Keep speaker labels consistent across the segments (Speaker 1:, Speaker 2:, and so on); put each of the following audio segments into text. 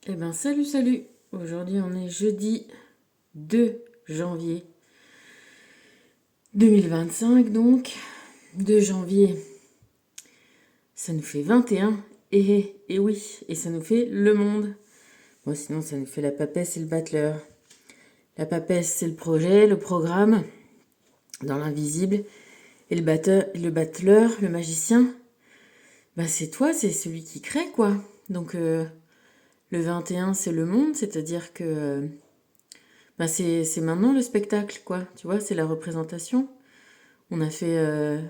Speaker 1: Eh ben salut salut. Aujourd'hui on est jeudi 2 janvier 2025 donc. 2 janvier, ça nous fait 21. Et oui, et ça nous fait le monde. Bon sinon ça nous fait la papesse et le battleur. La papesse c'est le projet, le programme, dans l'invisible. Et le battleur, le magicien, bah c'est toi, c'est celui qui crée quoi. Donc le 21 c'est le monde, c'est-à-dire que bah c'est maintenant le spectacle quoi. Tu vois, c'est la représentation. On a fait, euh,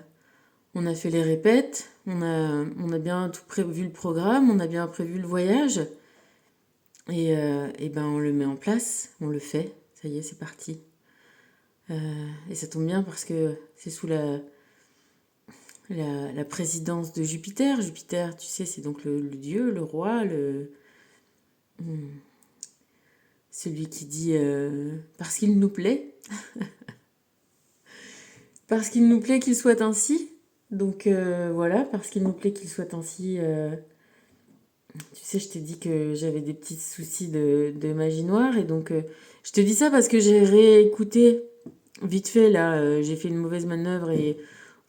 Speaker 1: on a fait les répètes, on a bien tout prévu le programme, on a bien prévu le voyage. Et ben on le met en place, on le fait. Ça y est, c'est parti. Et ça tombe bien parce que c'est sous la présidence de Jupiter. Jupiter, tu sais, c'est donc le dieu, le roi, celui qui dit parce qu'il nous plaît, parce qu'il nous plaît qu'il soit ainsi. Donc voilà, parce qu'il nous plaît qu'il soit ainsi. Tu sais, je t'ai dit que j'avais des petits soucis de magie noire et donc je te dis ça parce que j'ai réécouté vite fait là, j'ai fait une mauvaise manœuvre et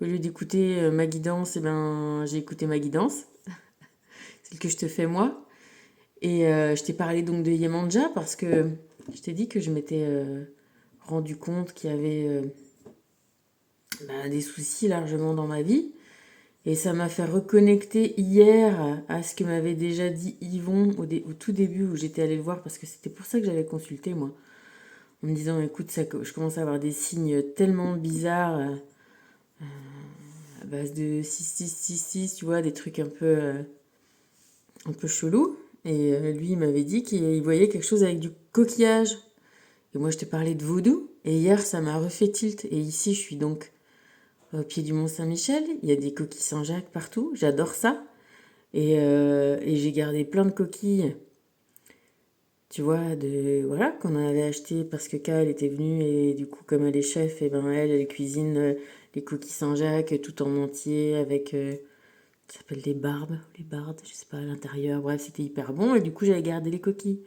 Speaker 1: au lieu d'écouter ma guidance, eh ben j'ai écouté ma guidance, celle que je te fais moi. Et je t'ai parlé donc de Yemanja parce que je t'ai dit que je m'étais rendu compte qu'il y avait des soucis largement dans ma vie. Et ça m'a fait reconnecter hier à ce que m'avait déjà dit Yvon au tout début où j'étais allée le voir parce que c'était pour ça que j'avais consulté moi. En me disant écoute, je commence à avoir des signes tellement bizarres à base de 6666, tu vois, des trucs un peu chelous. Et lui, il m'avait dit qu'il voyait quelque chose avec du coquillage. Et moi, je te parlais de vaudou. Et hier, ça m'a refait tilt. Et ici, je suis donc au pied du Mont Saint-Michel. Il y a des coquilles Saint-Jacques partout. J'adore ça. Et j'ai gardé plein de coquilles, tu vois, voilà, qu'on avait acheté parce que Kyle était venue et du coup, comme elle est chef, et ben elle cuisine les coquilles Saint-Jacques tout en entier avec, ça s'appelle les bardes, je sais pas, à l'intérieur. Bref, c'était hyper bon et du coup, j'avais gardé les coquilles.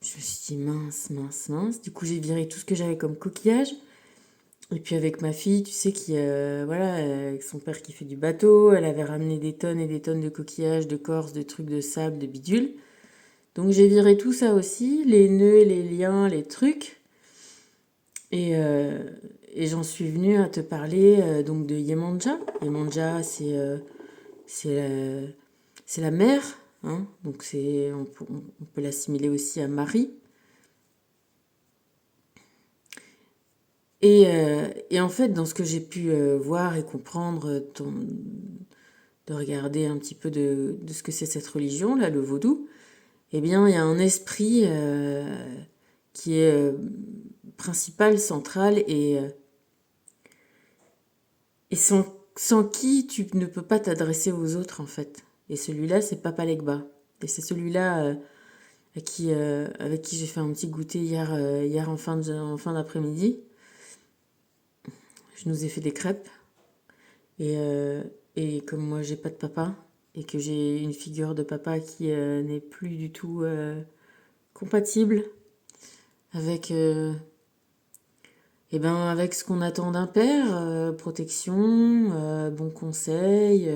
Speaker 1: Je me suis dit mince, mince, mince. Du coup, j'ai viré tout ce que j'avais comme coquillage. Et puis avec ma fille, tu sais, voilà, avec son père qui fait du bateau, elle avait ramené des tonnes et des tonnes de coquillages, de corse, de trucs de sable, de bidule. Donc j'ai viré tout ça aussi, les nœuds, les liens, les trucs. Et, euh, et j'en suis venue à te parler donc de Yemanja. Yemanja, c'est la, c'est la mère, hein, donc on peut l'assimiler aussi à Marie. Et en fait, dans ce que j'ai pu voir et comprendre, de regarder un petit peu de ce que c'est cette religion, là, le vaudou, eh bien, il y a un esprit qui est principal, central, et sans qui tu ne peux pas t'adresser aux autres, en fait. Et celui-là, c'est Papa Legba. Et c'est celui-là avec qui j'ai fait un petit goûter hier en fin d'après-midi. Je nous ai fait des crêpes. Et, euh, et comme moi, j'ai pas de papa, et que j'ai une figure de papa qui n'est plus du tout compatible avec, avec ce qu'on attend d'un père, protection, bon conseil,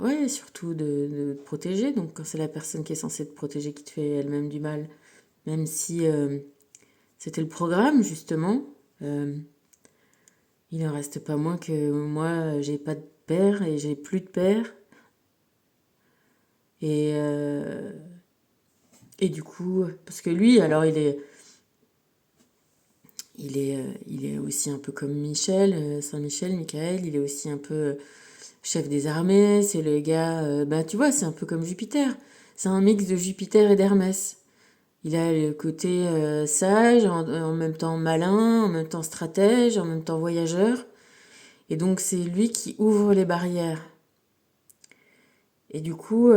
Speaker 1: ouais, surtout de te protéger. Donc quand c'est la personne qui est censée te protéger qui te fait elle-même du mal, même si c'était le programme justement, euh, il en reste pas moins que moi, j'ai pas de père et j'ai plus de père. Et, euh, et du coup, parce que lui, alors il est aussi un peu comme Michel, Saint-Michel, Michael, il est aussi un peu chef des armées, c'est le gars, bah tu vois, c'est un peu comme Jupiter. C'est un mix de Jupiter et d'Hermès. Il a le côté sage, en même temps malin, en même temps stratège, en même temps voyageur. Et donc c'est lui qui ouvre les barrières. Et du coup,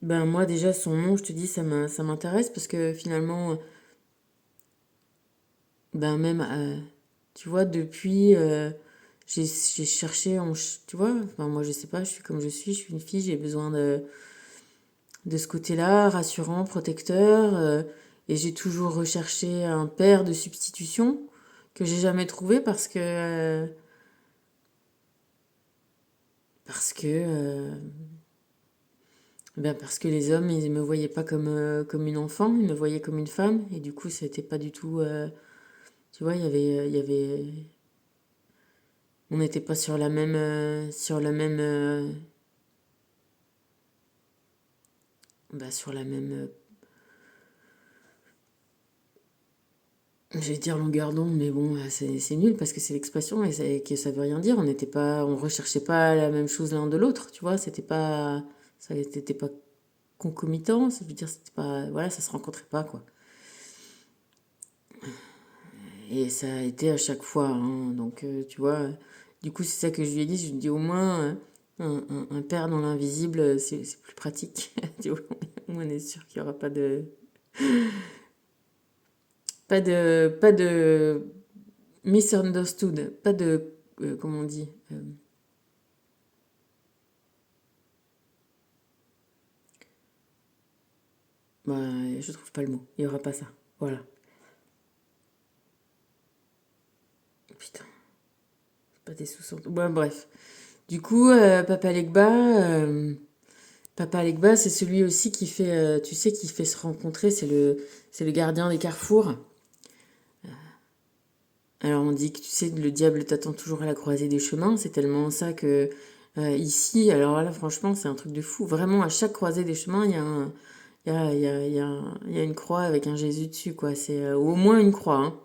Speaker 1: ben moi déjà son nom, je te dis, ça m'intéresse parce que finalement, ben même, tu vois, depuis, j'ai cherché, tu vois, enfin moi je sais pas, je suis comme je suis une fille, j'ai besoin de ce côté-là, rassurant, protecteur. Et j'ai toujours recherché un père de substitution que j'ai jamais trouvé parce que parce que les hommes ils me voyaient pas comme une enfant, ils me voyaient comme une femme et du coup c'était pas du tout tu vois on n'était pas sur la même je vais dire longueur d'onde, mais bon, c'est nul parce que c'est l'expression et que ça veut rien dire. On recherchait pas la même chose l'un de l'autre, tu vois. Ça n'était pas concomitant. Ça veut dire, c'était pas, voilà, ça se rencontrait pas, quoi. Et ça a été à chaque fois, hein. Donc, tu vois, du coup, c'est ça que je lui ai dit. Je lui ai dit au moins, un père dans l'invisible, c'est plus pratique. Tu vois, on est sûr qu'il y aura pas de misunderstood, pas de, comment on dit, bah, je trouve pas le mot, il y aura pas ça, voilà. Putain, pas des sous-entendus. Bon, bref. Du coup, Papa Legba, c'est celui aussi qui fait, tu sais, qui fait se rencontrer, c'est le gardien des carrefours. Alors on dit que tu sais, le diable t'attend toujours à la croisée des chemins, c'est tellement ça que ici, alors là franchement c'est un truc de fou. Vraiment à chaque croisée des chemins, il y a un, il y a une croix avec un Jésus dessus, quoi. C'est ou au moins une croix, hein.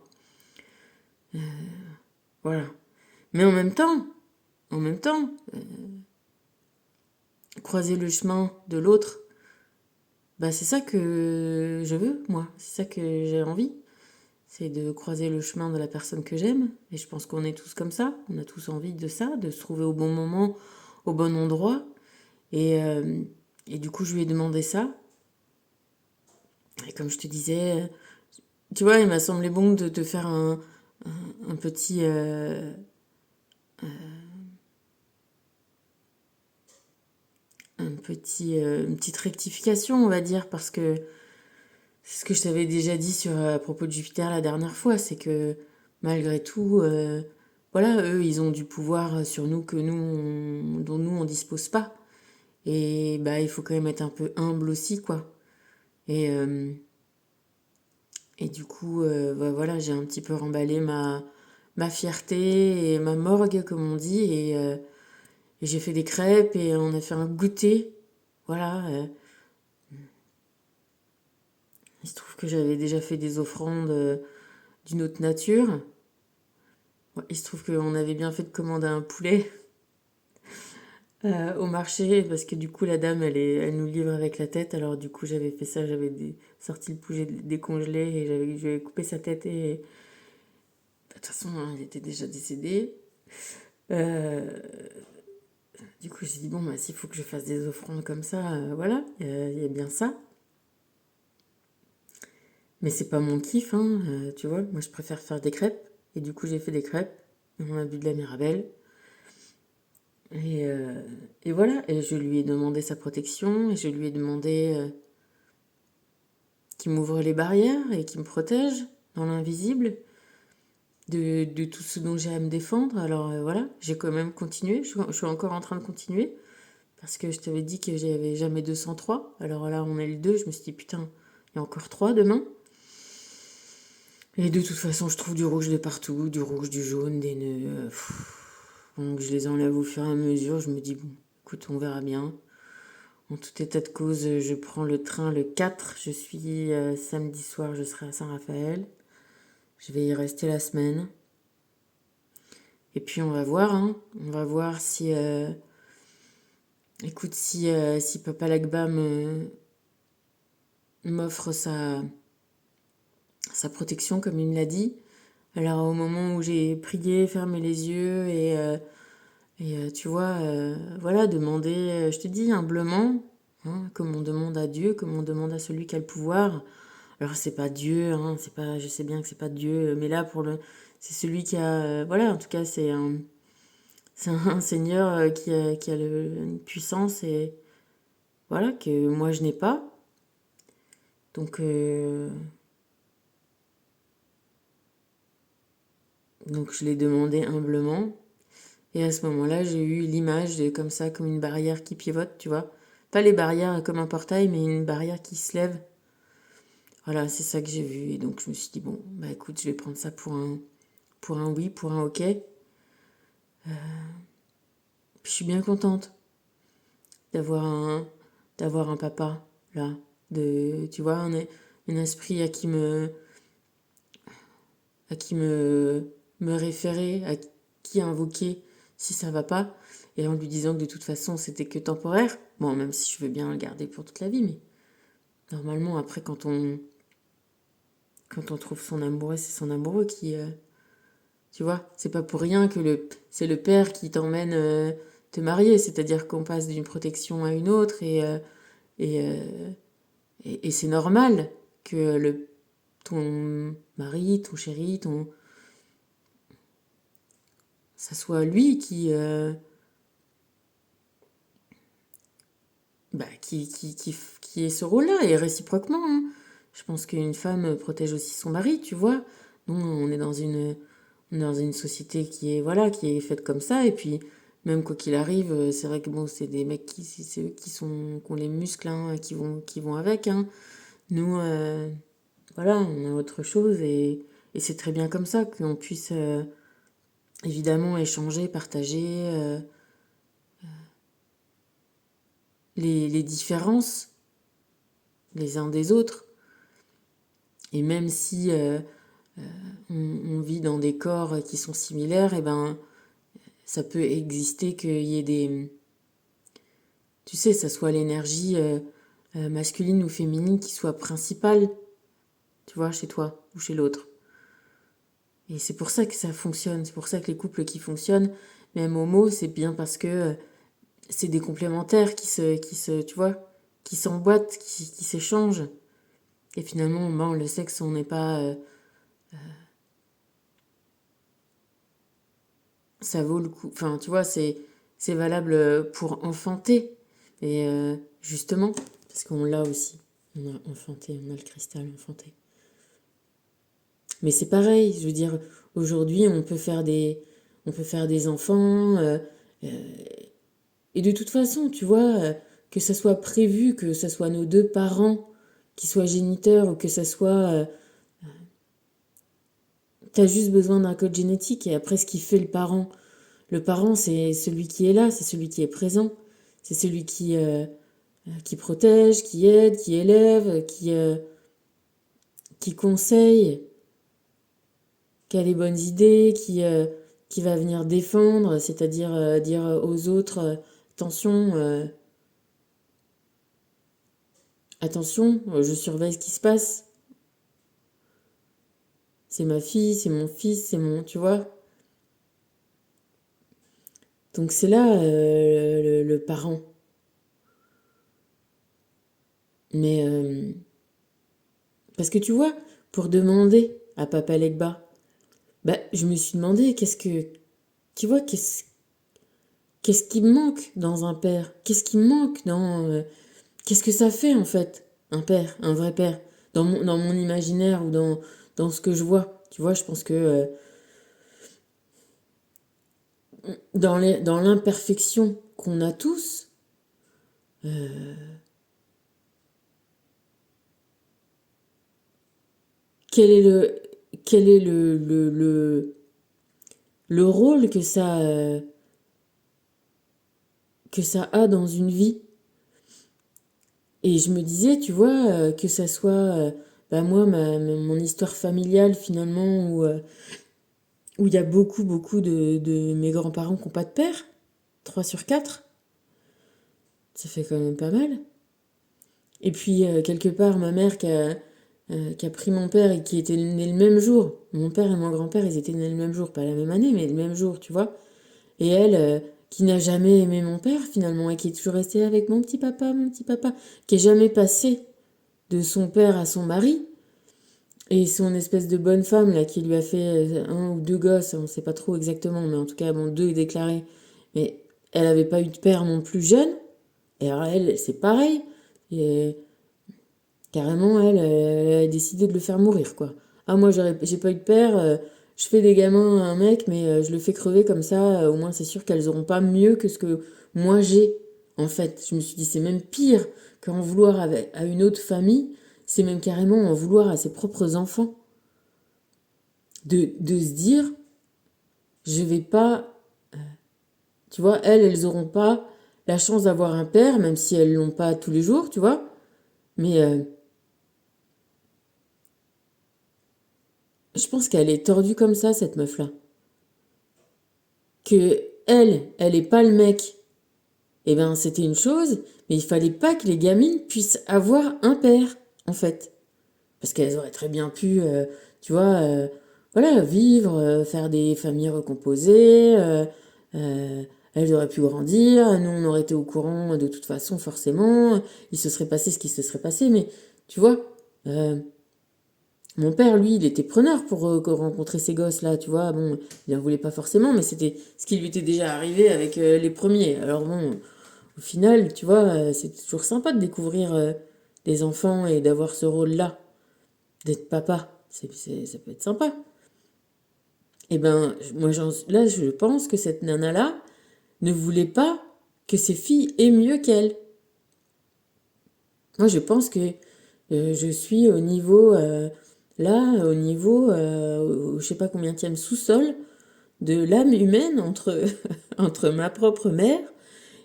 Speaker 1: Voilà. Mais en même temps, croiser le chemin de l'autre, bah c'est ça que je veux, moi. C'est ça que j'ai envie. C'est de croiser le chemin de la personne que j'aime. Et je pense qu'on est tous comme ça. On a tous envie de ça, de se trouver au bon moment, au bon endroit. Et, euh, et du coup, je lui ai demandé ça. Et comme je te disais, tu vois, il m'a semblé bon de te faire un petit, une petite rectification, on va dire, parce que c'est ce que je t'avais déjà dit à propos de Jupiter la dernière fois, c'est que malgré tout, voilà, eux, ils ont du pouvoir sur nous dont nous, on dispose pas. Et bah, il faut quand même être un peu humble aussi, quoi. Et, euh, et du coup, bah, voilà, j'ai un petit peu remballé ma fierté et ma morgue, comme on dit, et j'ai fait des crêpes et on a fait un goûter. Voilà, il se trouve que j'avais déjà fait des offrandes d'une autre nature. Ouais, il se trouve qu'on avait bien fait de commander un poulet au marché parce que du coup la dame elle nous livre avec la tête. Alors du coup j'avais fait ça, sorti le poulet décongelé et j'avais coupé sa tête et de toute façon hein, il était déjà décédé. Euh, du coup j'ai dit bon bah s'il faut que je fasse des offrandes comme ça, voilà, il y a bien ça. Mais c'est pas mon kiff, hein, tu vois. Moi je préfère faire des crêpes et du coup j'ai fait des crêpes. Et on a bu de la Mirabelle. Et, euh, et voilà, et je lui ai demandé sa protection, et je lui ai demandé qu'il m'ouvre les barrières et qu'il me protège dans l'invisible de tout ce dont j'ai à me défendre. Alors voilà, j'ai quand même continué, je suis encore en train de continuer, parce que je t'avais dit que j'avais jamais 203. Alors là, on est le 2, je me suis dit putain, il y a encore 3 demain. Et de toute façon, je trouve du rouge de partout, du rouge, du jaune, des nœuds. Donc je les enlève au fur et à mesure, je me dis bon, écoute, on verra bien. En tout état de cause, je prends le train le 4. Je suis samedi soir, je serai à Saint-Raphaël. Je vais y rester la semaine. Et puis on va voir, hein. On va voir si, écoute, si Papa Lagba m'offre sa protection, comme il me l'a dit. Alors au moment où j'ai prié, fermé les yeux et tu vois, voilà, demander, je te dis humblement, hein, comme on demande à Dieu, comme on demande à celui qui a le pouvoir. Alors c'est pas Dieu, hein, c'est pas, je sais bien que c'est pas Dieu, mais là c'est celui qui a, voilà, en tout cas c'est un Seigneur qui a une puissance et voilà, que moi je n'ai pas. Donc, donc je l'ai demandé humblement. Et à ce moment-là, j'ai eu l'image comme ça, comme une barrière qui pivote, tu vois. Pas les barrières comme un portail, mais une barrière qui se lève. Voilà, c'est ça que j'ai vu. Et donc je me suis dit, bon, bah écoute, je vais prendre ça pour un oui, pour un ok. Puis je suis bien contente d'avoir d'avoir un papa, là. Tu vois, un esprit à qui me référer, à qui invoquer si ça va pas. Et en lui disant que de toute façon, c'était que temporaire. Bon, même si je veux bien le garder pour toute la vie, mais normalement, après, quand on trouve son amoureux, c'est son amoureux qui... tu vois, c'est pas pour rien que c'est le père qui t'emmène te marier. C'est-à-dire qu'on passe d'une protection à une autre et, euh, et c'est normal que ton mari, ton chéri, ça soit lui qui ait ce rôle-là, et réciproquement, hein. Je pense qu'une femme protège aussi son mari, tu vois. Nous, on est dans une société qui est, voilà, qui est faite comme ça, et puis, même quoi qu'il arrive, c'est vrai que bon, c'est des mecs c'est eux qui ont les muscles, hein, qui vont avec, hein. Nous, voilà, on a autre chose, et c'est très bien comme ça qu'on puisse, évidemment, échanger, partager, les différences les uns des autres. Et même si on vit dans des corps qui sont similaires, et ben, ça peut exister qu'il y ait des... Tu sais, ça soit l'énergie masculine ou féminine qui soit principale, tu vois, chez toi ou chez l'autre. Et c'est pour ça que ça fonctionne, c'est pour ça que les couples qui fonctionnent, même homo, c'est bien parce que c'est des complémentaires tu vois, qui s'emboîtent, qui s'échangent. Et finalement, bon, le sexe, on n'est pas... ça vaut le coup. Enfin, tu vois, c'est valable pour enfanter. Et justement, parce qu'on l'a aussi. On a enfanté, on a le cristal enfanté. Mais c'est pareil, je veux dire, aujourd'hui, on peut faire des enfants. Et de toute façon, tu vois, que ça soit prévu, que ça soit nos deux parents qui soient géniteurs ou que ça soit... t'as juste besoin d'un code génétique et après ce qui fait le parent. Le parent, c'est celui qui est là, c'est celui qui est présent. C'est celui qui protège, qui aide, qui élève, qui conseille, qui a les bonnes idées, qui va venir défendre, c'est-à-dire dire aux autres, attention, attention, je surveille ce qui se passe. C'est ma fille, c'est mon fils, c'est mon... Tu vois. Donc c'est là le parent. Mais... parce que tu vois, pour demander à Papa Legba, bah, je me suis demandé tu vois, qu'est-ce qui me manque dans un père? Qu'est-ce qui me manque qu'est-ce que ça fait en fait, un père, un vrai père, dans mon imaginaire ou dans ce que je vois. Tu vois, je pense que dans l'imperfection qu'on a tous, quel est quel est le rôle que ça a dans une vie? Et je me disais, tu vois, que ça soit, bah moi, mon histoire familiale finalement, où il y a beaucoup de mes grands-parents qui n'ont pas de père, 3 sur 4, ça fait quand même pas mal. Et puis, quelque part, ma mère qui a pris mon père et qui était né le même jour. Mon père et mon grand-père, ils étaient nés le même jour, pas la même année, mais le même jour, tu vois. Et elle, qui n'a jamais aimé mon père finalement, et qui est toujours restée avec mon petit papa, qui est jamais passée de son père à son mari, et son espèce de bonne femme là qui lui a fait un ou deux gosses, on ne sait pas trop exactement, mais en tout cas bon, deux déclarés. Mais elle n'avait pas eu de père non plus jeune. Et alors elle, c'est pareil. Et carrément, elle a décidé de le faire mourir, quoi. Ah, moi, j'ai pas eu de père, je fais des gamins à un mec, mais je le fais crever comme ça, au moins c'est sûr qu'elles auront pas mieux que ce que moi j'ai. En fait, je me suis dit, c'est même pire qu'en vouloir à une autre famille, c'est même carrément en vouloir à ses propres enfants. De se dire, je vais pas. Tu vois, elles auront pas la chance d'avoir un père, même si elles l'ont pas tous les jours, tu vois. Mais je pense qu'elle est tordue comme ça, cette meuf-là. Que elle est pas le mec, eh ben c'était une chose, mais il fallait pas que les gamines puissent avoir un père, en fait. Parce qu'elles auraient très bien pu, tu vois, voilà, vivre, faire des familles recomposées, elles auraient pu grandir, nous on aurait été au courant de toute façon, forcément, il se serait passé ce qui se serait passé, mais tu vois, euh, mon père, lui, il était preneur pour rencontrer ces gosses-là, tu vois. Bon, il en voulait pas forcément, mais c'était ce qui lui était déjà arrivé avec les premiers. Alors bon, au final, tu vois, c'est toujours sympa de découvrir des enfants et d'avoir ce rôle-là, d'être papa. Ça peut être sympa. Et ben, moi, là, je pense que cette nana-là ne voulait pas que ses filles aient mieux qu'elle. Moi, je pense que je suis au niveau, là, au niveau, je sais pas combienième sous-sol de l'âme humaine entre, entre ma propre mère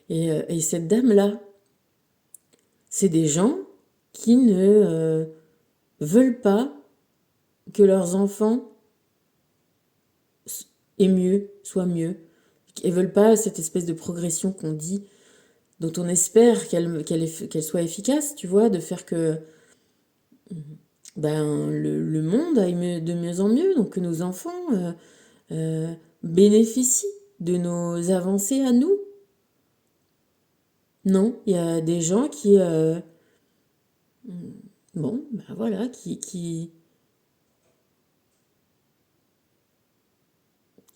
Speaker 1: et cette dame-là. C'est des gens qui ne veulent pas que leurs enfants aient mieux, soient mieux. Ils veulent pas cette espèce de progression qu'on dit, dont on espère qu'elle soit efficace, tu vois, de faire que ben, le monde aille de mieux en mieux, donc que nos enfants bénéficient de nos avancées à nous. Non, il y a des gens qui, bon, ben voilà, qui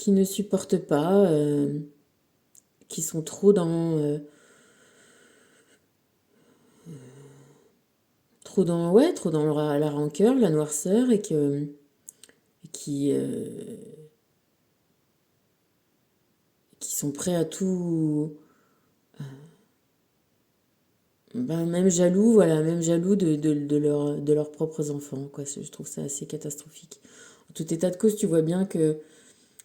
Speaker 1: ne supportent pas, qui sont trop dans la rancœur, la noirceur, et qui sont prêts à tout, ben, même jaloux, voilà, même jaloux de leurs propres enfants, quoi. Je trouve ça assez catastrophique. En tout état de cause, tu vois bien que,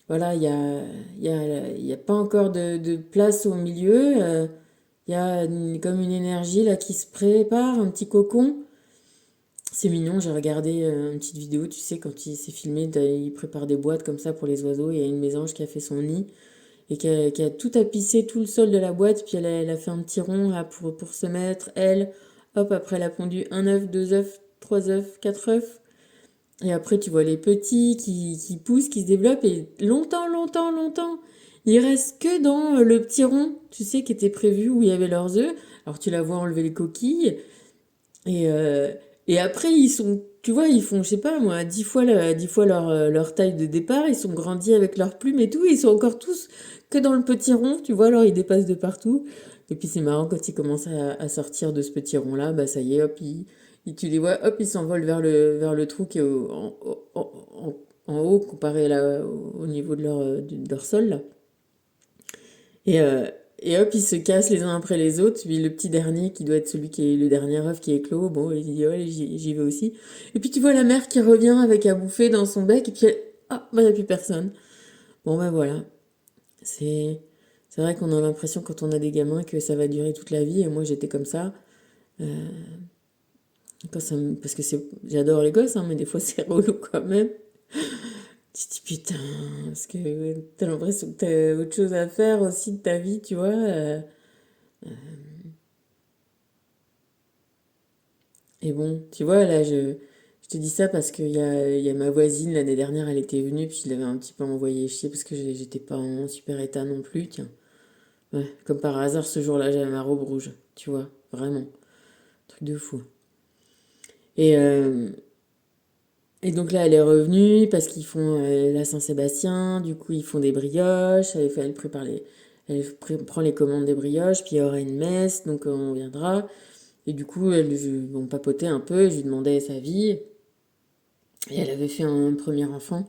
Speaker 1: voilà, il y a pas encore de place au milieu. Il y a comme une énergie là qui se prépare, un petit cocon. C'est mignon, j'ai regardé une petite vidéo, tu sais, quand il s'est filmé, il prépare des boîtes comme ça pour les oiseaux. Il y a une mésange qui a fait son nid et qui a tout tapissé tout le sol de la boîte, puis elle a fait un petit rond là pour se mettre, elle, hop, après elle a pondu un œuf, deux œufs, trois œufs, quatre œufs, et après tu vois les petits qui poussent, qui se développent, et longtemps, longtemps, longtemps, il reste que dans le petit rond, tu sais, qui était prévu où il y avait leurs œufs, alors tu la vois enlever les coquilles, et, euh, et après, ils sont, tu vois, ils font, je sais pas moi, 10 fois, 10 fois leur taille de départ, ils sont grandis avec leurs plumes et tout, et ils sont encore tous que dans le petit rond, tu vois, alors ils dépassent de partout. Et puis c'est marrant, quand ils commencent à sortir de ce petit rond-là, bah ça y est, hop, tu les vois, hop, ils s'envolent vers le trou qui est en haut comparé là, au niveau de leur sol, là. Et, euh, et hop, ils se cassent les uns après les autres. Puis le petit dernier, qui doit être celui qui est le dernier œuf qui est clos, bon, il dit, ouais, j'y vais aussi. Et puis tu vois la mère qui revient avec à bouffer dans son bec, et puis elle, ah, bah, il n'y a plus personne. Bon, ben voilà. C'est, c'est vrai qu'on a l'impression quand on a des gamins que ça va durer toute la vie. Et moi, j'étais comme ça. Euh, parce que j'adore les gosses, hein, mais des fois, c'est relou quand même. Tu te dis putain, parce que t'as l'impression que t'as autre chose à faire aussi de ta vie, tu vois. Et bon, tu vois, là, je te dis ça parce il y a ma voisine l'année dernière, elle était venue, puis je l'avais un petit peu envoyée chier parce que j'étais pas en super état non plus, tiens. Ouais, comme par hasard, ce jour-là, j'avais ma robe rouge, tu vois, vraiment, truc de fou. Et, euh, et donc là, elle est revenue parce qu'ils font la Saint-Sébastien, du coup, ils font des brioches, elle prépare prend les commandes des brioches, puis il y aura une messe, donc on viendra. Et du coup, on papotait un peu, je lui demandais sa vie. Et elle avait fait un premier enfant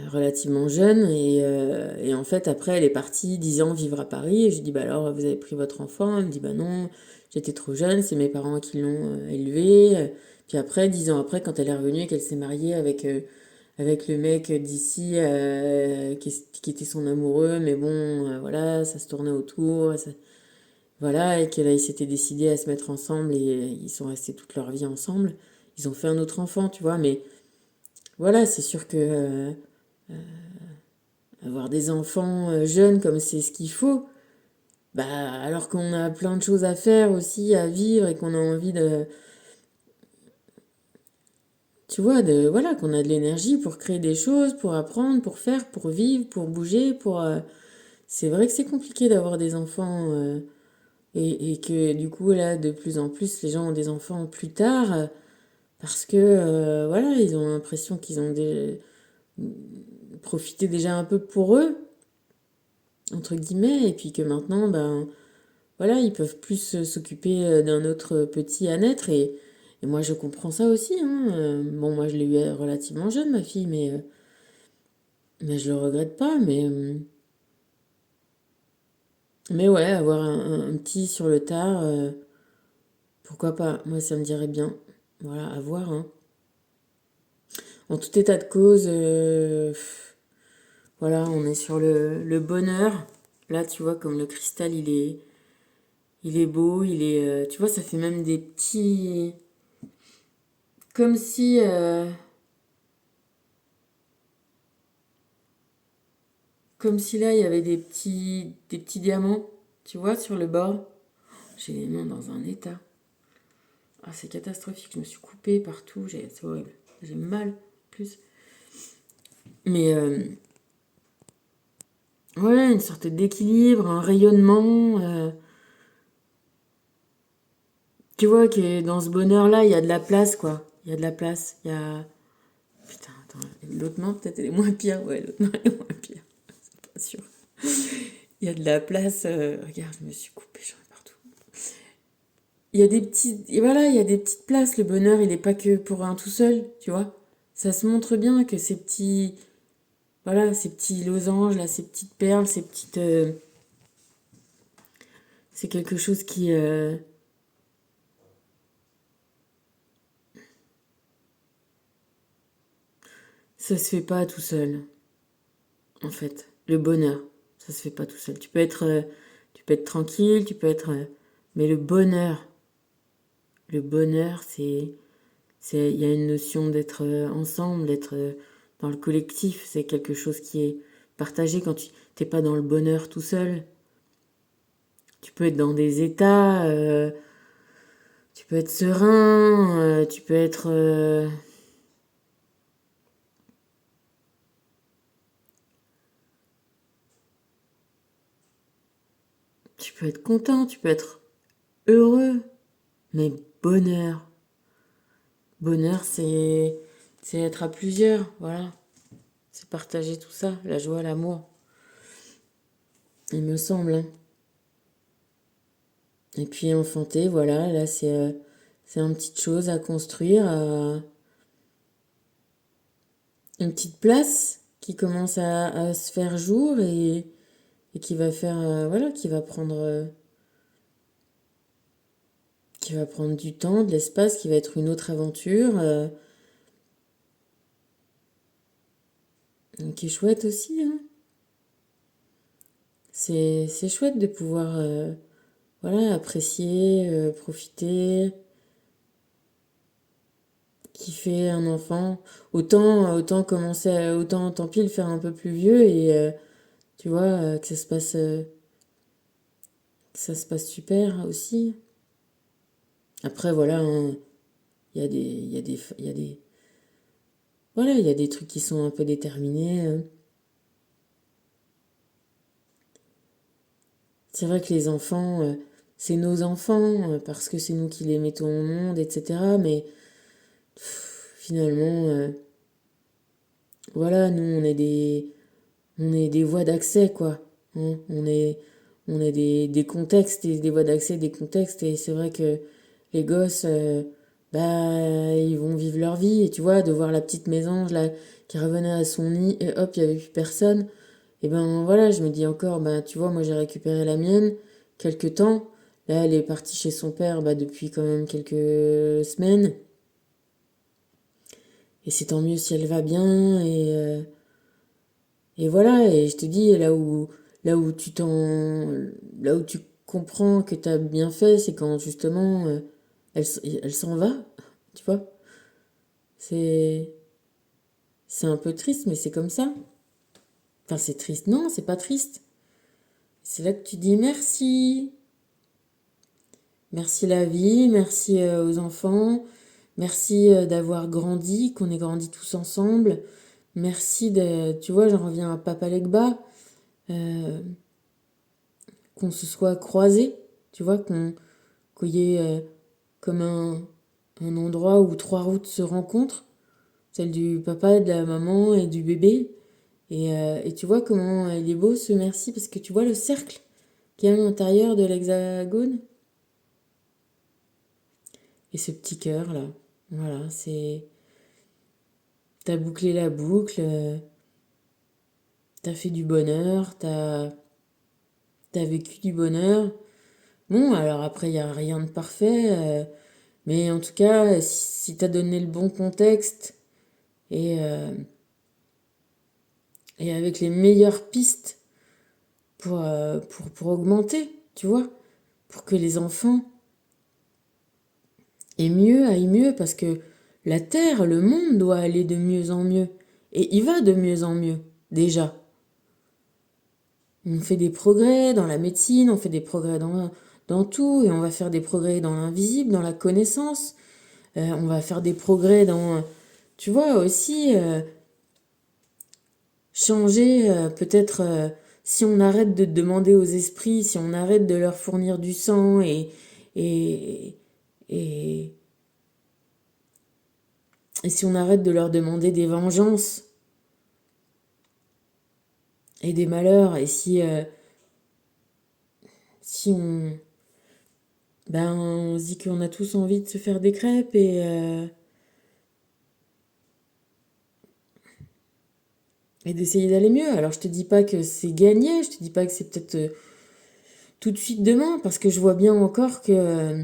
Speaker 1: relativement jeune. Et en fait, après, elle est partie 10 ans vivre à Paris. Et je lui dis, bah alors, vous avez pris votre enfant? Elle me dit, bah non, j'étais trop jeune, c'est mes parents qui l'ont élevé. Puis après, 10 ans après, quand elle est revenue et qu'elle s'est mariée avec le mec d'ici qui était son amoureux, mais bon, voilà, ça se tournait autour. Voilà, et que là, ils s'étaient décidés à se mettre ensemble et ils sont restés toute leur vie ensemble. Ils ont fait un autre enfant, tu vois, mais voilà, c'est sûr que avoir des enfants jeunes comme c'est ce qu'il faut, bah alors qu'on a plein de choses à faire aussi, à vivre et qu'on a envie de, tu vois, de voilà, qu'on a de l'énergie pour créer des choses, pour apprendre, pour faire, pour vivre, pour bouger, pour c'est vrai que c'est compliqué d'avoir des enfants et que du coup là de plus en plus les gens ont des enfants plus tard parce que voilà, ils ont l'impression qu'ils ont profité déjà un peu pour eux entre guillemets et puis que maintenant ben voilà, ils peuvent plus s'occuper d'un autre petit à naître et moi je comprends ça aussi, hein. Bon, moi je l'ai eu relativement jeune, ma fille, mais je le regrette pas. Mais ouais, avoir un petit sur le tard, pourquoi pas? Moi ça me dirait bien. Voilà, à voir, hein. En tout état de cause, voilà, on est sur le bonheur. Là, tu vois, comme le cristal, il est beau, tu vois, ça fait même des petits, comme si, comme si là, il y avait des petits diamants, tu vois, sur le bord. J'ai les mains dans un état. Ah, c'est catastrophique. Je me suis coupée partout. C'est horrible. J'ai mal, plus. Mais, ouais, une sorte d'équilibre, un rayonnement. Tu vois que dans ce bonheur-là, il y a de la place, quoi. Il y a de la place. Il y a. Putain, attends. L'autre main, peut-être, elle est moins pire. Ouais, l'autre main est moins pire. C'est pas sûr. Il y a de la place. Regarde, je me suis coupée, j'en ai partout. Il y a des petits, et voilà, il y a des petites places. Le bonheur, il n'est pas que pour un tout seul, tu vois. Ça se montre bien que ces petits, voilà, ces petits losanges là, ces petites perles, ces petites, c'est quelque chose qui, ça se fait pas tout seul, en fait. Le bonheur, ça se fait pas tout seul. Tu peux être tranquille, mais le bonheur, il y a une notion d'être ensemble, d'être dans le collectif. C'est quelque chose qui est partagé quand tu t'es pas dans le bonheur tout seul. Tu peux être dans des états, tu peux être serein, tu peux être content, tu peux être heureux. Mais bonheur, bonheur, c'est être à plusieurs, voilà. C'est partager tout ça, la joie, l'amour, il me semble, hein. Et puis enfanter, voilà, là c'est une petite chose à construire, une petite place qui commence à se faire jour et qui va faire, voilà, qui va prendre du temps, de l'espace, qui va être une autre aventure, qui est chouette aussi, hein. C'est chouette de pouvoir, voilà, apprécier, profiter, kiffer un enfant. Autant commencer, autant tant pis le faire un peu plus vieux et tu vois, que ça se passe super aussi. Après, voilà, hein, voilà, il y a des trucs qui sont un peu déterminés. C'est vrai que les enfants, c'est nos enfants parce que c'est nous qui les mettons au monde, etc. Mais finalement, voilà, nous, on est des voies d'accès, quoi. hein. On est des contextes, des voies d'accès, des contextes, et c'est vrai que les gosses, bah, ils vont vivre leur vie, et tu vois, de voir la petite mésange là, qui revenait à son nid, et hop, il n'y avait plus personne, et ben voilà, je me dis encore, bah, tu vois, moi j'ai récupéré la mienne, quelque temps, là elle est partie chez son père, bah, depuis quand même quelques semaines, et c'est tant mieux si elle va bien, et voilà, et je te dis, là où tu t'en, là où tu comprends que t'as bien fait, c'est quand justement elle s'en va, tu vois. C'est, c'est un peu triste, mais c'est comme ça. Enfin, c'est triste. Non, c'est pas triste. C'est là que tu dis merci. Merci la vie, merci aux enfants, merci d'avoir grandi, qu'on ait grandi tous ensemble. Merci de, tu vois, j'en reviens à Papa Legba. euh, qu'on se soit croisés, tu vois, qu'il y ait comme un endroit où trois routes se rencontrent, celle du papa, de la maman et du bébé. Et tu vois comment il est beau ce merci, parce que tu vois le cercle qu'il y a à l'intérieur de l'hexagone. Et ce petit cœur là, voilà, c'est... T'as bouclé la boucle, t'as fait du bonheur, t'as vécu du bonheur. Bon, alors après, il n'y a rien de parfait. Mais en tout cas, si tu as donné le bon contexte et, euh, et avec les meilleures pistes pour augmenter, tu vois, pour que les enfants aillent mieux, parce que la Terre, le monde doit aller de mieux en mieux. Et il va de mieux en mieux, déjà. On fait des progrès dans la médecine, on fait des progrès dans tout, et on va faire des progrès dans l'invisible, dans la connaissance. On va faire des progrès dans, tu vois, aussi, changer, peut-être, si on arrête de demander aux esprits, si on arrête de leur fournir du sang et, et, et si on arrête de leur demander des vengeances et des malheurs, et si on se dit qu'on a tous envie de se faire des crêpes et d'essayer d'aller mieux. Alors je te dis pas que c'est gagné, je te dis pas que c'est peut-être tout de suite demain, parce que je vois bien encore que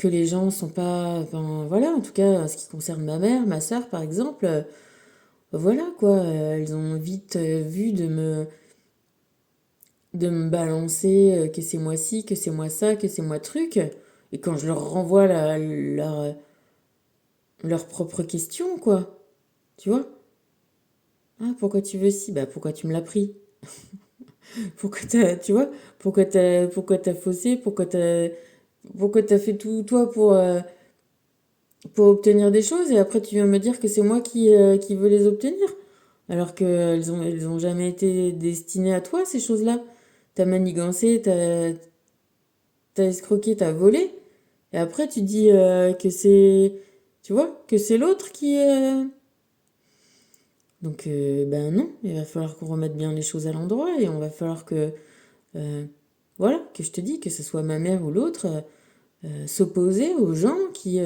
Speaker 1: les gens sont pas... Enfin, voilà, en tout cas, en ce qui concerne ma mère, ma sœur, par exemple, voilà, quoi, elles ont vite vu de me balancer que c'est moi ci, que c'est moi ça, que c'est moi truc. Et quand je leur renvoie leur propre question, quoi, tu vois? Ah, pourquoi tu veux ci? Bah, pourquoi tu me l'as pris? Pourquoi t'as, tu vois? Pourquoi t'as faussé? Pourquoi t'as fait tout, toi, pour obtenir des choses, et après tu viens me dire que c'est moi qui veux les obtenir. Alors elles ont jamais été destinées à toi, ces choses-là. T'as manigancé, t'as escroqué, t'as volé. Et après tu dis que c'est... Tu vois? Que c'est l'autre qui est... Donc, ben non, il va falloir qu'on remette bien les choses à l'endroit, et on va falloir que... euh, voilà, que je te dis, que ce soit ma mère ou l'autre, s'opposer aux gens qui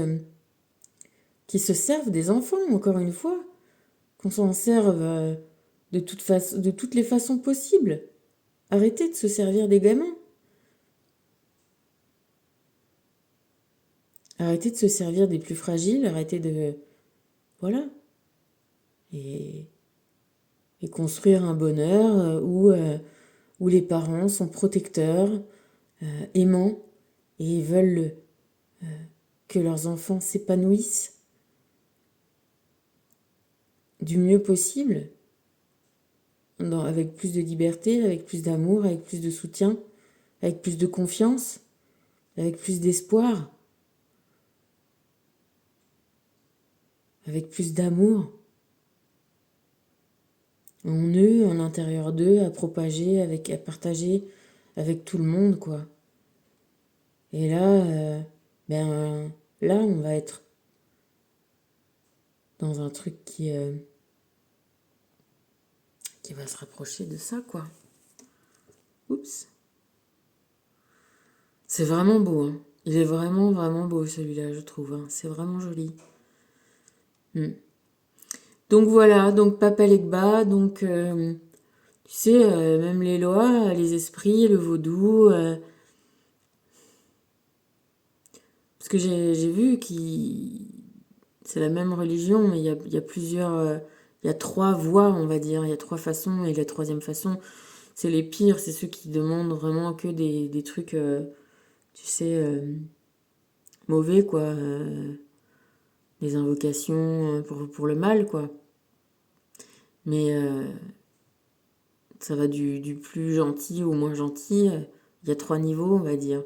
Speaker 1: se servent des enfants, encore une fois. Qu'on s'en serve de toutes les façons possibles. Arrêtez de se servir des gamins. Arrêtez de se servir des plus fragiles. Arrêtez de... Voilà. Et, et construire un bonheur où les parents sont protecteurs, aimants, et veulent que leurs enfants s'épanouissent du mieux possible, avec plus de liberté, avec plus d'amour, avec plus de soutien, avec plus de confiance, avec plus d'espoir, avec plus d'amour en eux, en l'intérieur d'eux, à propager, à partager avec tout le monde, quoi. Et là, là, on va être dans un truc qui va se rapprocher de ça, quoi. Oups. C'est vraiment beau, hein. Il est vraiment, vraiment beau, celui-là, je trouve, hein. C'est vraiment joli. Donc voilà, donc Papa Legba, donc tu sais, même les lois, les esprits, le vaudou, parce que j'ai vu qui c'est la même religion, mais il y a plusieurs, il y a trois voies, on va dire, il y a trois façons, et la troisième façon, c'est les pires, c'est ceux qui demandent vraiment que des trucs, tu sais, mauvais, quoi, des invocations pour le mal, quoi. Mais ça va du plus gentil au moins gentil. Il y a trois niveaux, on va dire.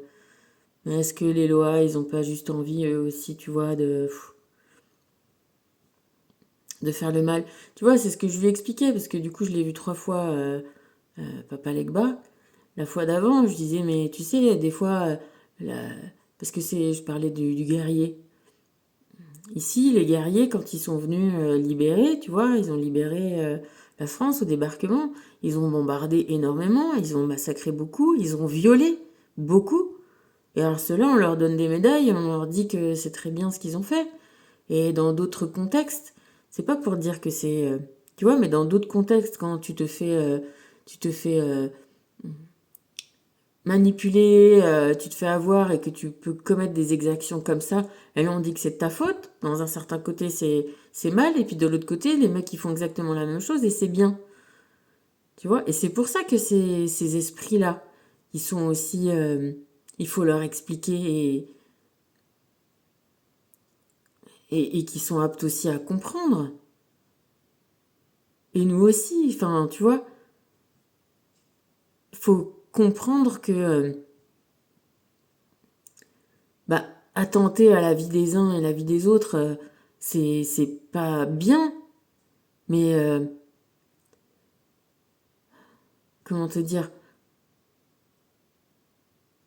Speaker 1: Mais est-ce que les lois, ils ont pas juste envie, eux aussi, tu vois, de faire le mal? Tu vois, c'est ce que je lui ai expliqué, parce que du coup, je l'ai vu trois fois, Papa Legba. La fois d'avant, je disais, mais tu sais, des fois, la- parce que je parlais du guerrier. Ici, les guerriers, quand ils sont venus libérer, tu vois, ils ont libéré la France au débarquement, ils ont bombardé énormément, ils ont massacré beaucoup, ils ont violé beaucoup. Et alors ceux-là, on leur donne des médailles, on leur dit que c'est très bien ce qu'ils ont fait. Et dans d'autres contextes, c'est pas pour dire que c'est... tu vois, mais dans d'autres contextes, quand tu te fais manipuler, tu te fais avoir et que tu peux commettre des exactions comme ça, et là on dit que c'est de ta faute. Dans un certain côté, c'est mal, et puis de l'autre côté, les mecs ils font exactement la même chose et c'est bien. Tu vois? Et c'est pour ça que ces esprits-là, ils sont aussi... il faut leur expliquer et qui sont aptes aussi à comprendre. Et nous aussi, enfin, tu vois, il faut comprendre que bah, attenter à la vie des uns et la vie des autres, c'est pas bien, mais comment te dire?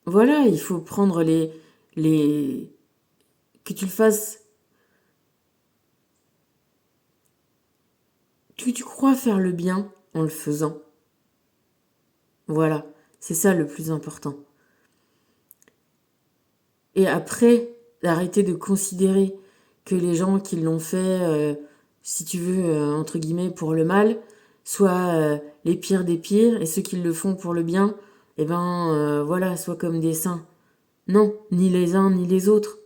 Speaker 1: Voilà, il faut prendre les, que tu le fasses, que tu crois faire le bien en le faisant. Voilà, c'est ça le plus important. Et après, arrêter de considérer que les gens qui l'ont fait, si tu veux, entre guillemets, pour le mal, soient les pires des pires, et ceux qui le font pour le bien, eh ben, voilà, soient comme des saints. Non, ni les uns ni les autres.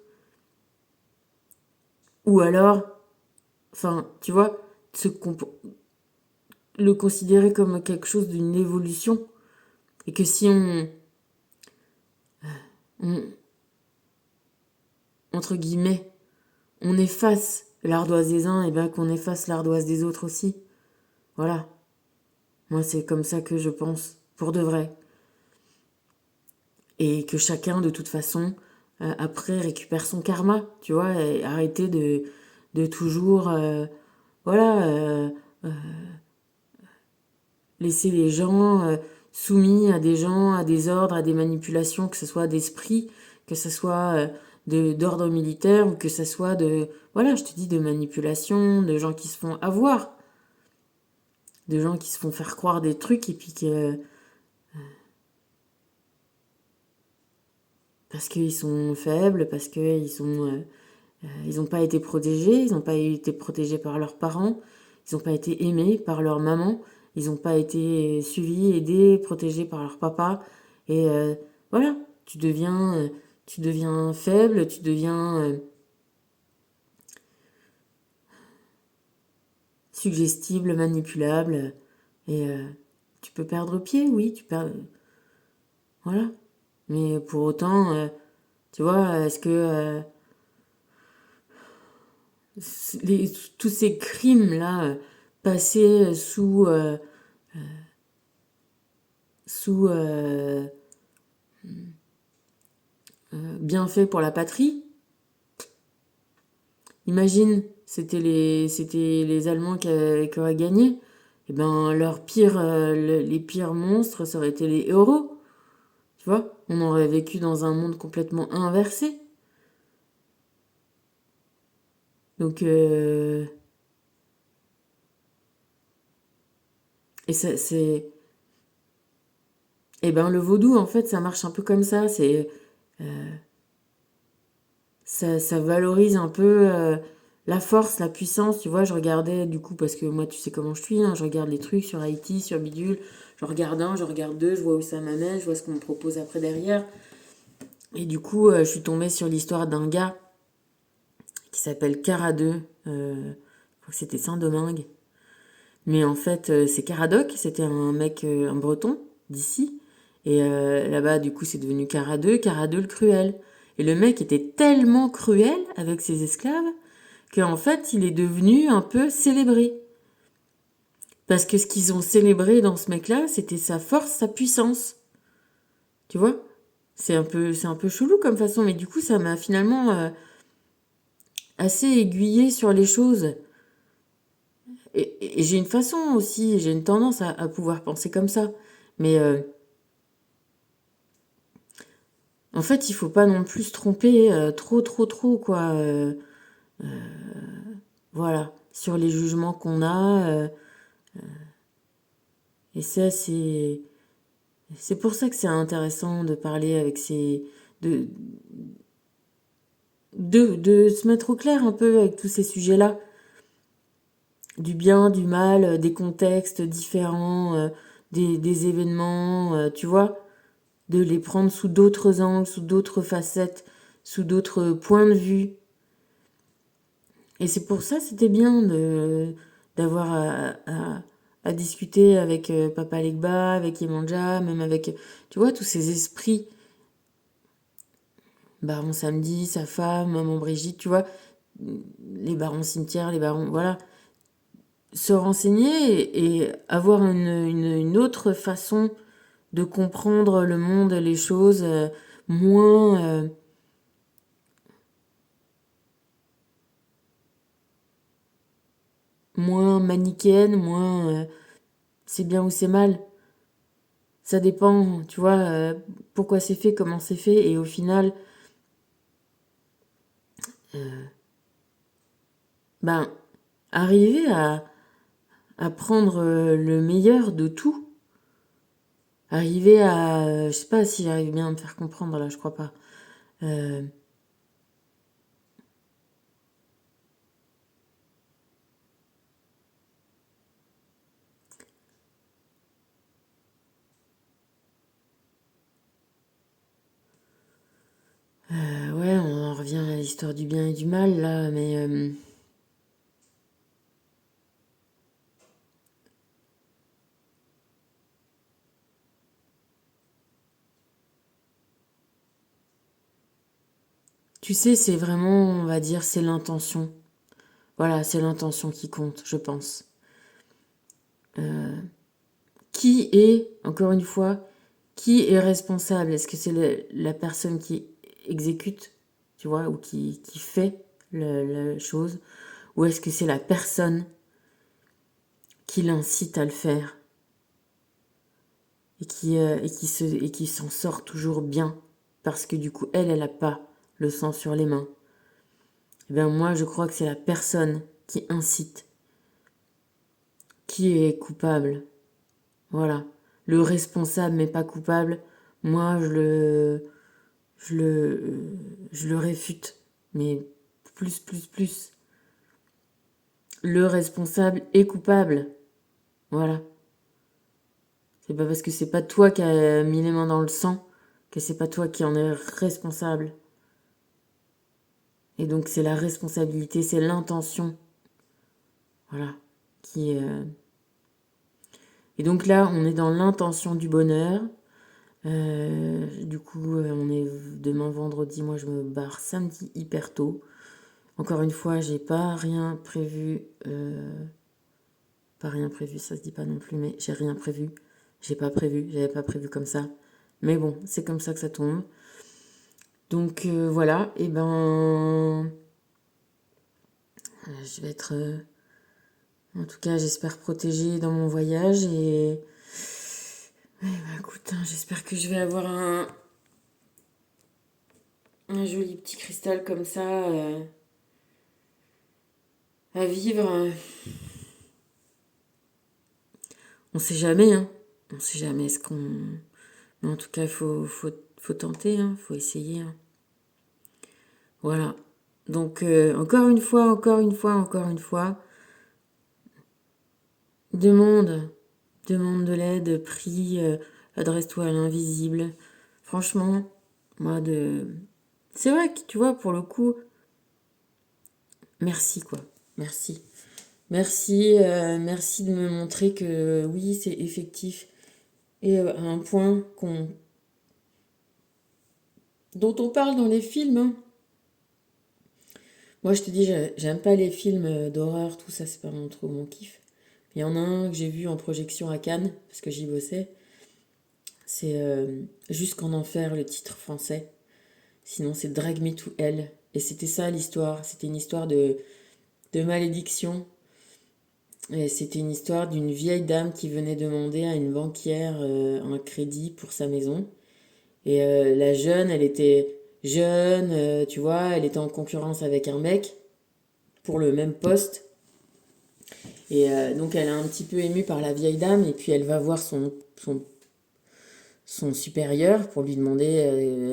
Speaker 1: Ou alors, enfin, tu vois, le considérer comme quelque chose d'une évolution, et que si on entre guillemets, on efface l'ardoise des uns, et bien qu'on efface l'ardoise des autres aussi. Voilà. Moi, c'est comme ça que je pense, pour de vrai. Et que chacun, de toute façon, après, récupère son karma, tu vois, et arrêter de toujours, voilà, laisser les gens soumis à des gens, à des ordres, à des manipulations, que ce soit d'esprit, que ce soit d'ordre militaire, ou que ce soit voilà, je te dis, de manipulation, de gens qui se font avoir, de gens qui se font faire croire des trucs, et puis que parce qu'ils sont faibles, parce qu'ils ils n'ont pas été protégés, ils n'ont pas été protégés par leurs parents, ils n'ont pas été aimés par leur maman, ils n'ont pas été suivis, aidés, protégés par leur papa. Et voilà, tu deviens faible, tu deviens suggestible, manipulable, et tu peux perdre pied, oui, tu perds, voilà. Mais pour autant, tu vois, est-ce que tous ces crimes-là, passés sous bienfaits pour la patrie, imagine, c'était les Allemands qui auraient gagné, et ben les pires monstres, ça aurait été les héros, tu vois, on aurait vécu dans un monde complètement inversé. Donc Et Et ben le vaudou, en fait, ça marche un peu comme ça. Ça valorise un peu la force, la puissance. Tu vois, je regardais du coup, parce que moi, tu sais comment je suis, hein, je regarde les trucs sur Haïti, sur Bidule. Je regarde un, je regarde deux, je vois où ça m'amène, je vois ce qu'on me propose après derrière. Et du coup, je suis tombée sur l'histoire d'un gars qui s'appelle Caradeux. Je crois que c'était Saint-Domingue. Mais en fait, c'est Caradoc, c'était un mec, un breton d'ici. Et là-bas, du coup, c'est devenu Caradeux le cruel. Et le mec était tellement cruel avec ses esclaves qu'en fait, il est devenu un peu célébré. Parce que ce qu'ils ont célébré dans ce mec-là, c'était sa force, sa puissance. Tu vois? C'est un peu chelou comme façon, mais du coup, ça m'a finalement assez aiguillé sur les choses. Et j'ai une façon aussi, j'ai une tendance à pouvoir penser comme ça. Mais en fait, il faut pas non plus se tromper trop, quoi. Voilà, sur les jugements qu'on a. Et ça, c'est pour ça que c'est intéressant de parler avec de, de se mettre au clair un peu avec tous ces sujets-là. Du bien, du mal, des contextes différents, des événements, tu vois. De les prendre sous d'autres angles, sous d'autres facettes, sous d'autres points de vue. Et c'est pour ça c'était bien d'avoir à discuter avec Papa Legba, avec Yemanja, même avec, tu vois, tous ces esprits. Baron Samedi, sa femme, Maman Brigitte, tu vois, les barons cimetières, les barons, voilà. Se renseigner et avoir une autre façon de comprendre le monde, les choses, moins, moins manichéenne, moins c'est bien ou c'est mal. Ça dépend, tu vois, pourquoi c'est fait, comment c'est fait, et au final, ben, arriver à prendre le meilleur de tout, arriver à, je sais pas si j'arrive bien à me faire comprendre là, je crois pas. Euh, ouais, on en revient à l'histoire du bien et du mal là, mais tu sais, c'est vraiment, on va dire, c'est l'intention. Voilà, c'est l'intention qui compte, je pense. Qui est, encore une fois, qui est responsable? Est-ce que c'est la personne qui exécute, tu vois, ou qui fait la chose? Ou est-ce que c'est la personne qui l'incite à le faire et qui s'en sort toujours bien parce que du coup, elle n'a pas le sang sur les mains? Eh bien, moi, je crois que c'est la personne qui incite, qui est coupable. Voilà. Le responsable mais pas coupable, moi, je le, je le réfute. Mais plus. Le responsable est coupable. Voilà. C'est pas parce que c'est pas toi qui as mis les mains dans le sang que c'est pas toi qui en es responsable. Et donc c'est la responsabilité, c'est l'intention. Voilà. Qui Et donc là, on est dans l'intention du bonheur. Du coup, on est demain vendredi. Moi, je me barre samedi hyper tôt. Encore une fois, j'ai pas rien prévu. Pas rien prévu, ça se dit pas non plus, mais j'ai rien prévu. J'ai pas prévu, j'avais pas prévu comme ça. Mais bon, c'est comme ça que ça tombe. Donc voilà, et ben je vais être en tout cas j'espère protégée dans mon voyage et bah, écoute, hein, j'espère que je vais avoir un joli petit cristal comme ça à vivre. On sait jamais, hein. On sait jamais ce qu'on... Mais en tout cas, faut tenter, hein. Faut essayer, hein. Voilà. Donc, encore une fois, demande. Demande de l'aide, prie, adresse-toi à l'invisible. Franchement, moi, c'est vrai que, tu vois, pour le coup, merci, quoi. Merci. Merci de me montrer que oui, c'est effectif. Et à un point dont on parle dans les films, hein. Moi, je te dis, j'aime pas les films d'horreur, tout ça, c'est pas trop mon kiff. Il y en a un que j'ai vu en projection à Cannes, parce que j'y bossais. C'est Jusqu'en enfer, le titre français. Sinon, c'est Drag Me to Hell. Et c'était ça l'histoire. C'était une histoire de malédiction. Et c'était une histoire d'une vieille dame qui venait demander à une banquière un crédit pour sa maison. Et la jeune, elle était jeune, tu vois, elle était en concurrence avec un mec pour le même poste. Et donc elle est un petit peu émue par la vieille dame et puis elle va voir son supérieur pour lui demander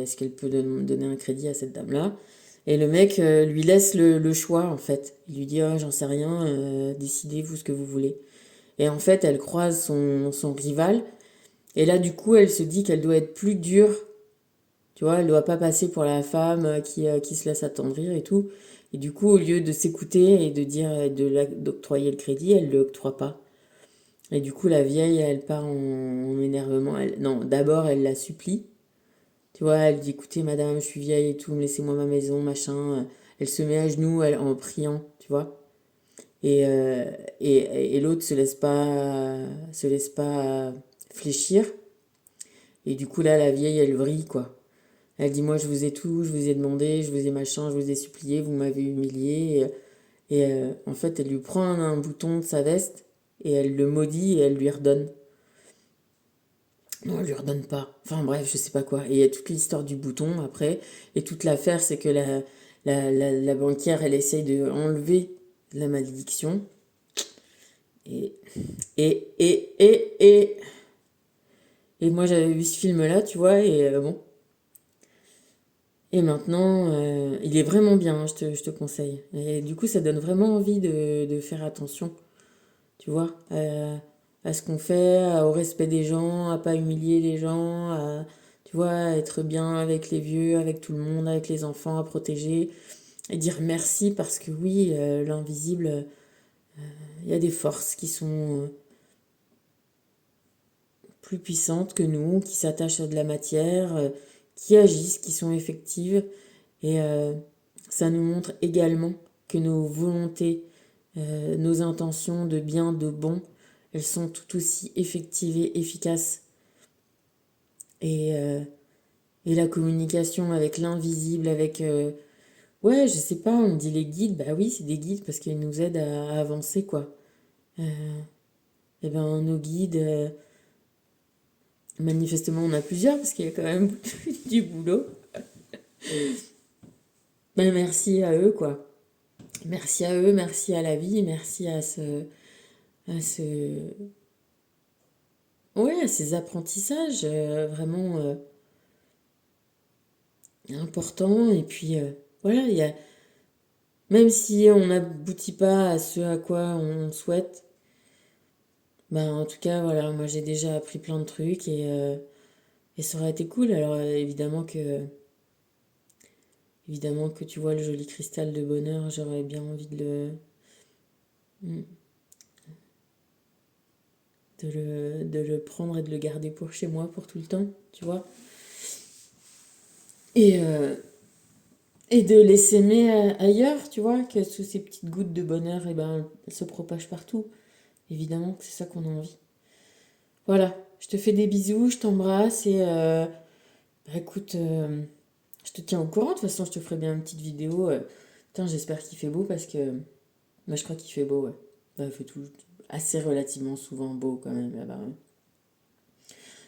Speaker 1: est-ce qu'elle peut donner un crédit à cette dame-là. Et le mec lui laisse le choix en fait. Il lui dit oh, j'en sais rien, décidez-vous ce que vous voulez. Et en fait elle croise son rival et là du coup elle se dit qu'elle doit être plus dure. Tu vois, elle doit pas passer pour la femme qui se laisse attendrir et tout. Et du coup, au lieu de s'écouter et de dire d'octroyer le crédit, elle le octroie pas. Et du coup, la vieille, elle part en énervement. Non, d'abord, elle la supplie. Tu vois, elle dit, écoutez, madame, je suis vieille et tout, laissez-moi ma maison, machin. Elle se met à genoux en priant, tu vois. Et, euh, et l'autre se laisse pas fléchir. Et du coup, là, la vieille, elle vrille, quoi. Elle dit, moi, je vous ai demandé, je vous ai machin, je vous ai supplié, vous m'avez humilié. En fait, elle lui prend un bouton de sa veste et elle le maudit et elle lui redonne. Non, elle lui redonne pas. Enfin bref, je sais pas quoi. Et il y a toute l'histoire du bouton après. Et toute l'affaire, c'est que la banquière, elle essaye de enlever la malédiction. Et, et, et, et, et, et moi, j'avais vu ce film-là, tu vois, et bon. Et maintenant, il est vraiment bien, hein, je te conseille. Et du coup, ça donne vraiment envie de faire attention, tu vois, à ce qu'on fait, au respect des gens, à pas humilier les gens, tu vois, à être bien avec les vieux, avec tout le monde, avec les enfants, à protéger, et dire merci parce que oui, l'invisible, il y a des forces qui sont plus puissantes que nous, qui s'attachent à de la matière, qui agissent, qui sont effectives. Et ça nous montre également que nos volontés, nos intentions de bien, de bon, elles sont tout aussi effectives et efficaces. Et, euh, et la communication avec l'invisible, avec... ouais, je sais pas, on dit les guides, bah oui, c'est des guides parce qu'ils nous aident à avancer, quoi. Et ben, nos guides, manifestement, on a plusieurs parce qu'il y a quand même du boulot. Ben, merci à eux, quoi. Merci à eux, merci à la vie, merci à ce, ouais, à ces apprentissages vraiment importants. Et puis, voilà, même si on n'aboutit pas à ce à quoi on souhaite, ben, en tout cas, voilà, moi j'ai déjà appris plein de trucs et ça aurait été cool. Alors, évidemment que tu vois le joli cristal de bonheur, j'aurais bien envie de le prendre et de le garder pour chez moi pour tout le temps, tu vois. Et, de les s'aimer ailleurs, tu vois, que sous ces petites gouttes de bonheur, et ben, elles se propagent partout. Évidemment que c'est ça qu'on a envie. Voilà, je te fais des bisous, je t'embrasse et bah, écoute, je te tiens au courant. De toute façon, je te ferai bien une petite vidéo. Putain, j'espère qu'il fait beau parce que moi, je crois qu'il fait beau, ouais. Ouais, il fait tout assez relativement souvent beau quand même là-bas, ouais.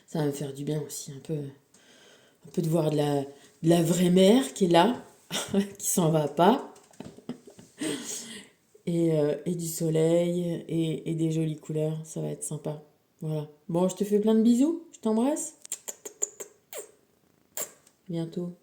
Speaker 1: Ça va me faire du bien aussi, un peu de voir de la vraie mer qui est là, qui s'en va pas. Et du soleil et des jolies couleurs, ça va être sympa. Voilà. Bon, je te fais plein de bisous. Je t'embrasse. Bientôt.